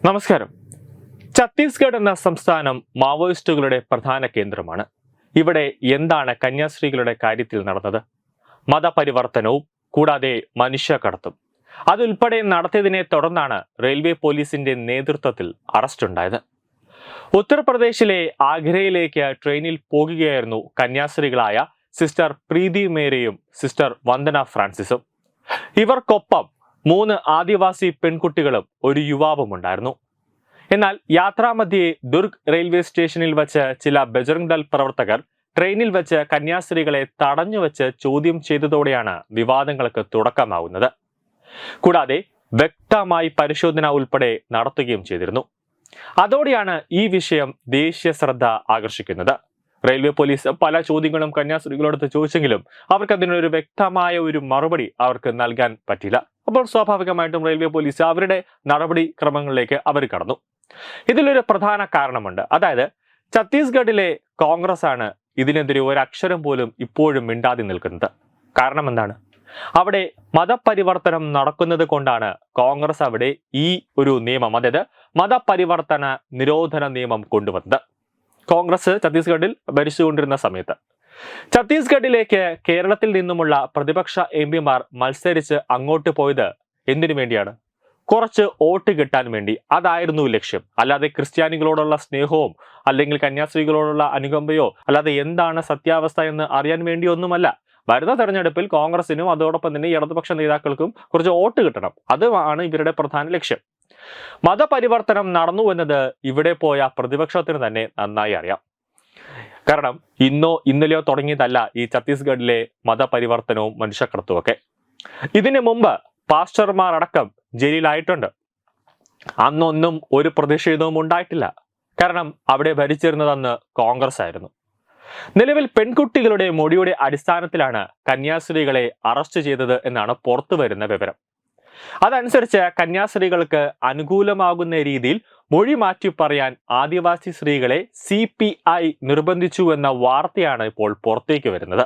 നമസ്കാരം. ഛത്തീസ്ഗഡ് എന്ന സംസ്ഥാനം മാവോയിസ്റ്റുകളുടെ പ്രധാന കേന്ദ്രമാണ്. ഇവിടെ എന്താണ് കന്യാസ്ത്രീകളുടെ കാര്യത്തിൽ നടന്നത്? മതപരിവർത്തനവും കൂടാതെ മനുഷ്യക്കടത്തും അതുൾപ്പെടെ നടത്തിയതിനെ തുടർന്നാണ് റെയിൽവേ പോലീസിന്റെ നേതൃത്വത്തിൽ അറസ്റ്റുണ്ടായത്. ഉത്തർപ്രദേശിലെ ആഗ്രയിലേക്ക് ട്രെയിനിൽ പോകുകയായിരുന്നു കന്യാസ്ത്രീകളായ സിസ്റ്റർ പ്രീതി മേരിയും സിസ്റ്റർ വന്ദന ഫ്രാൻസിസും. ഇവർക്കൊപ്പം 3 ആദിവാസി പെൺകുട്ടികളും ഒരു യുവാവും ഉണ്ടായിരുന്നു. എന്നാൽ യാത്രാമധ്യേ ദുർഗ് റെയിൽവേ സ്റ്റേഷനിൽ വെച്ച് ചില ബജ്രംഗ് ദൾ പ്രവർത്തകർ ട്രെയിനിൽ വെച്ച് കന്യാസ്ത്രീകളെ തടഞ്ഞുവെച്ച് ചോദ്യം ചെയ്തതോടെയാണ് വിവാദങ്ങൾക്ക് തുടക്കമാവുന്നത്. കൂടാതെ വ്യക്തമായി പരിശോധന ഉൾപ്പെടെ നടത്തുകയും ചെയ്തിരുന്നു. അതോടെയാണ് ഈ വിഷയം ദേശീയ ശ്രദ്ധ ആകർഷിക്കുന്നത്. റെയിൽവേ പോലീസ് പല ചോദ്യങ്ങളും കന്യാസ്ത്രീകളോട് ചോദിച്ചെങ്കിലും അവർക്ക് അതിനൊരു വ്യക്തമായ ഒരു മറുപടി അവർക്ക് നൽകാൻ പറ്റില്ല. അപ്പോൾ സ്വാഭാവികമായിട്ടും റെയിൽവേ പോലീസ് അവരുടെ നടപടി ക്രമങ്ങളിലേക്ക് അവർ കടന്നു. ഇതിലൊരു പ്രധാന കാരണമുണ്ട്. അതായത് ഛത്തീസ്ഗഡിലെ കോൺഗ്രസ് ആണ് ഇതിനെതിരെ ഒരു അക്ഷരം പോലും ഇപ്പോഴും മിണ്ടാതെ നിൽക്കുന്നത്. കാരണം എന്താണ്? അവിടെ മതപരിവർത്തനം നടക്കുന്നത് കൊണ്ടാണ് കോൺഗ്രസ് അവിടെ ഈ ഒരു നിയമം, അതായത് മതപരിവർത്തന നിരോധന നിയമം കൊണ്ടുവന്നത്. കോൺഗ്രസ് ഛത്തീസ്ഗഡിൽ ഭരിച്ചുകൊണ്ടിരുന്ന സമയത്ത് ഛത്തീസ്ഗഡിലേക്ക് കേരളത്തിൽ നിന്നുമുള്ള പ്രതിപക്ഷ എംപിമാർ മത്സരിച്ച് അങ്ങോട്ട് പോയത് എന്തിനു വേണ്ടിയാണ്? കുറച്ച് വോട്ട് കിട്ടാൻ വേണ്ടി. അതായിരുന്നു ലക്ഷ്യം. അല്ലാതെ ക്രിസ്ത്യാനികളോടുള്ള സ്നേഹവും അല്ലെങ്കിൽ കന്യാസ്ത്രീകളോടുള്ള അനുകമ്പയോ അല്ലാതെ എന്താണ് സത്യാവസ്ഥ എന്ന് അറിയാൻ വേണ്ടിയൊന്നുമല്ല. വരുന്ന തെരഞ്ഞെടുപ്പിൽ കോൺഗ്രസിനും അതോടൊപ്പം തന്നെ ഇടതുപക്ഷ നേതാക്കൾക്കും കുറച്ച് വോട്ട് കിട്ടണം. അതാണ് ഇവരുടെ പ്രധാന ലക്ഷ്യം. മതപരിവർത്തനം നടന്നു എന്നത് ഇവിടെ പോയ പ്രതിപക്ഷത്തിന് തന്നെ നന്നായി അറിയാം. കാരണം ഇന്നലെയോ തുടങ്ങിയതല്ല ഈ ഛത്തീസ്ഗഡിലെ മതപരിവർത്തനവും മനുഷ്യക്കടത്തും ഒക്കെ. ഇതിനു മുമ്പ് പാസ്റ്റർമാർ അടക്കം ജയിലിലായിട്ടുണ്ട്. അന്നൊന്നും ഒരു പ്രതിഷേധവും ഉണ്ടായിട്ടില്ല. കാരണം അവിടെ ഭരിച്ചിരുന്നത് അന്ന് കോൺഗ്രസ് ആയിരുന്നു. നിലവിൽ പെൺകുട്ടികളുടെ മൊഴിയുടെ അടിസ്ഥാനത്തിലാണ് കന്യാസ്ത്രീകളെ അറസ്റ്റ് ചെയ്തത് എന്നാണ് പുറത്തു വരുന്ന വിവരം. അതനുസരിച്ച് കന്യാസ്ത്രീകൾക്ക് അനുകൂലമാകുന്ന രീതിയിൽ മൊഴി മാറ്റി പറയാൻ ആദിവാസി സ്ത്രീകളെ CPI നിർബന്ധിച്ചു എന്ന വാർത്തയാണ് ഇപ്പോൾ പുറത്തേക്ക് വരുന്നത്.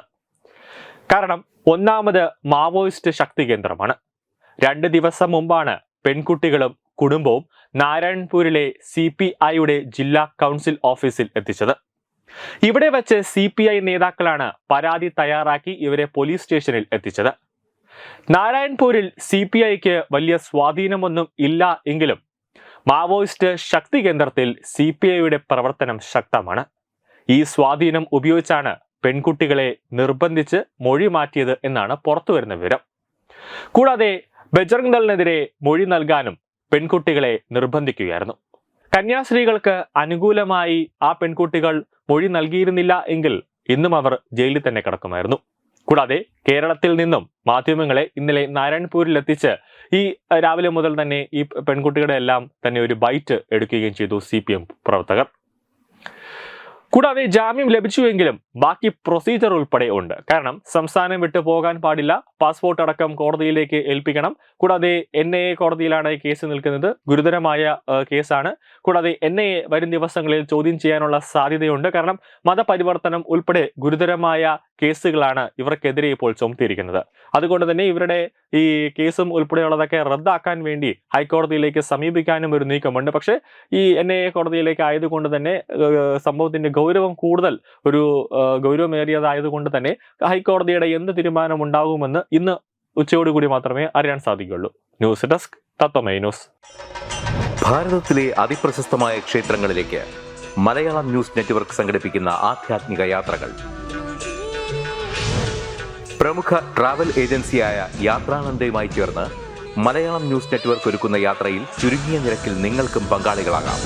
കാരണം ഒന്നാമത് മാവോയിസ്റ്റ് ശക്തി കേന്ദ്രമാണ്. 2 ദിവസം മുമ്പാണ് പെൺകുട്ടികളും കുടുംബവും നാരായൺപൂരിലെ CPIയുടെ ജില്ലാ കൗൺസിൽ ഓഫീസിൽ എത്തിച്ചത്. ഇവിടെ വെച്ച് CPI നേതാക്കളാണ് പരാതി തയ്യാറാക്കി ഇവരെ പോലീസ് സ്റ്റേഷനിൽ എത്തിച്ചത്. നാരായൺപൂരിൽ CPIക്ക് വലിയ സ്വാധീനമൊന്നും ഇല്ല എങ്കിലും മാവോയിസ്റ്റ് ശക്തി കേന്ദ്രത്തിൽ CPIയുടെ പ്രവർത്തനം ശക്തമാണ്. ഈ സ്വാധീനം ഉപയോഗിച്ചാണ് പെൺകുട്ടികളെ നിർബന്ധിച്ച് മൊഴി മാറ്റിയത് എന്നാണ് പുറത്തുവരുന്ന വിവരം. കൂടാതെ ബജ്രംഗ് ദളിനെതിരെ മൊഴി നൽകാനും പെൺകുട്ടികളെ നിർബന്ധിക്കുകയായിരുന്നു. കന്യാസ്ത്രീകൾക്ക് അനുകൂലമായി ആ പെൺകുട്ടികൾ മൊഴി നൽകിയിരുന്നില്ല എങ്കിൽ ഇന്നും അവർ ജയിലിൽ തന്നെ കിടക്കുമായിരുന്നു. കൂടാതെ കേരളത്തിൽ നിന്നും മാധ്യമങ്ങളെ ഇന്നലെ നാരായൺപൂരിൽ എത്തിച്ച് ഈ രാവിലെ മുതൽ തന്നെ ഈ പെൺകുട്ടികളുടെ എല്ലാം തന്നെ ഒരു ബൈറ്റ് എടുക്കുകയും ചെയ്തു CPM പ്രവർത്തകർ. കൂടാതെ ജാമ്യം ലഭിച്ചുവെങ്കിലും ബാക്കി പ്രൊസീജിയർ ഉൾപ്പെടെ ഉണ്ട്. കാരണം സംസ്ഥാനം വിട്ടു പോകാൻ പാടില്ല, പാസ്പോർട്ട് അടക്കം കോടതിയിലേക്ക് ഏൽപ്പിക്കണം. കൂടാതെ NIA കോടതിയിലാണ് കേസ് നിൽക്കുന്നത്. ഗുരുതരമായ കേസാണ്. കൂടാതെ NIA വരും ദിവസങ്ങളിൽ ചോദ്യം ചെയ്യാനുള്ള സാധ്യതയുണ്ട്. കാരണം മതപരിവർത്തനം ഉൾപ്പെടെ ഗുരുതരമായ കേസുകളാണ് ഇവർക്കെതിരെ ഇപ്പോൾ ചുമത്തിയിരിക്കുന്നത്. അതുകൊണ്ട് തന്നെ ഇവരുടെ ഈ കേസും ഉൾപ്പെടെയുള്ളതൊക്കെ റദ്ദാക്കാൻ വേണ്ടി ഹൈക്കോടതിയിലേക്ക് സമീപിക്കാനും ഒരു നീക്കമുണ്ട്. പക്ഷേ ഈ NIA കോടതിയിലേക്ക് ആയതുകൊണ്ട് തന്നെ സംഭവത്തിന്റെ ഗൗരവം കൂടുതൽ ഒരു ഗൗരവമേറിയതായതുകൊണ്ട് തന്നെ ഹൈക്കോടതിയുടെ എന്ത് തീരുമാനം ഉണ്ടാകുമെന്ന് ഇന്ന് ഉച്ചയോടുകൂടി മാത്രമേ അറിയാൻ സാധിക്കുകയുള്ളൂ. ന്യൂസ് ഡെസ്ക് തത്വമൈ ന്യൂസ്. ഭാരതത്തിലെ അതിപ്രശസ്തമായ ക്ഷേത്രങ്ങളിലേക്ക് മലയാളം ന്യൂസ് നെറ്റ്വർക്ക് സംഘടിപ്പിക്കുന്ന ആധ്യാത്മിക യാത്രകൾ. പ്രമുഖ ട്രാവൽ ഏജൻസിയായ യാത്രാനന്ദയുമായി ചേർന്ന് മലയാളം ന്യൂസ് നെറ്റ്വർക്ക് ഒരുക്കുന്ന യാത്രയിൽ ചുരുങ്ങിയ നിരക്കിൽ നിങ്ങൾക്കും പങ്കാളികളാകാം.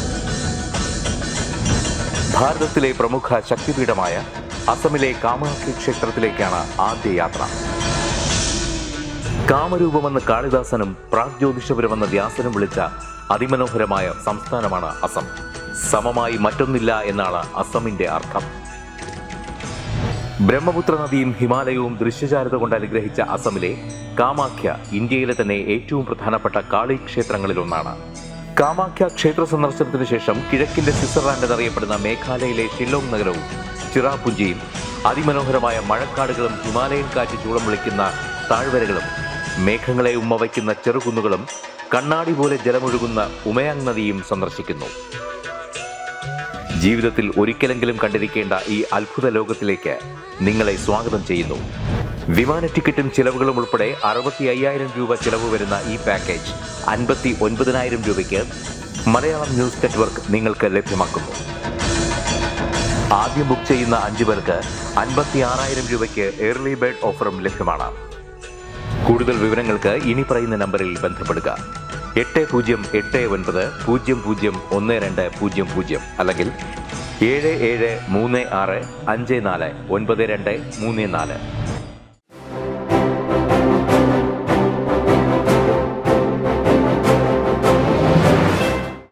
ഭാരതത്തിലെ പ്രമുഖ ശക്തിപീഠമായ അസമിലെ കാമാഖ്യ ക്ഷേത്രത്തിലേക്കാണ് ആദ്യ യാത്ര. കാമരൂപമെന്ന് കാളിദാസനും പ്രാഗ്ജ്യോതിഷപുരമെന്ന് വ്യാസനും വിളിച്ച അതിമനോഹരമായ സംസ്ഥാനമാണ് അസം. സമമായി മറ്റൊന്നില്ല എന്നാണ് അസമിന്റെ അർത്ഥം. ബ്രഹ്മപുത്ര നദിയും ഹിമാലയവും ദൃശ്യചാരുത കൊണ്ട് അനുഗ്രഹിച്ച അസമിലെ കാമാഖ്യ ഇന്ത്യയിലെ തന്നെ ഏറ്റവും പ്രധാനപ്പെട്ട കാളി ക്ഷേത്രങ്ങളിലൊന്നാണ്. കാമാഖ്യ ക്ഷേത്ര സന്ദർശനത്തിന് ശേഷം കിഴക്കിന്റെ സ്വിറ്റ്സർലാൻഡ് എന്നറിയപ്പെടുന്ന മേഘാലയയിലെ ഷില്ലോങ് നഗരവും ചിറാപുഞ്ചിയും അതിമനോഹരമായ മഴക്കാടുകളും ഹിമാലയൻ കാറ്റ് ചൂളം വിളിക്കുന്ന താഴ്വരകളും മേഘങ്ങളെ ഉമ്മവയ്ക്കുന്ന ചെറുകുന്നുകളും കണ്ണാടി പോലെ ജലമൊഴുകുന്ന ഉമയാങ് നദിയും സന്ദർശിക്കുന്നു. ജീവിതത്തിൽ ഒരിക്കലെങ്കിലും കണ്ടിരിക്കേണ്ട ഈ അത്ഭുത ലോകത്തിലേക്ക് നിങ്ങളെ സ്വാഗതം ചെയ്യുന്നു. വിമാന ടിക്കറ്റും ചിലവുകളും ഉൾപ്പെടെ 65,000 രൂപ ചിലവ് വരുന്ന ഈ പാക്കേജ് 59,000 രൂപയ്ക്ക് മലയാളം ന്യൂസ് നെറ്റ്വർക്ക് നിങ്ങൾക്ക് ലഭ്യമാക്കുന്നു. ആദ്യം ബുക്ക് ചെയ്യുന്ന 5 പേർക്ക് 56,000 രൂപയ്ക്ക് ഏർലി ബേർഡ് ഓഫറും ലഭ്യമാണ്. കൂടുതൽ വിവരങ്ങൾക്ക് ഇനി പറയുന്ന നമ്പറിൽ ബന്ധപ്പെടുക. 8089001200 അല്ലെങ്കിൽ 7736549234.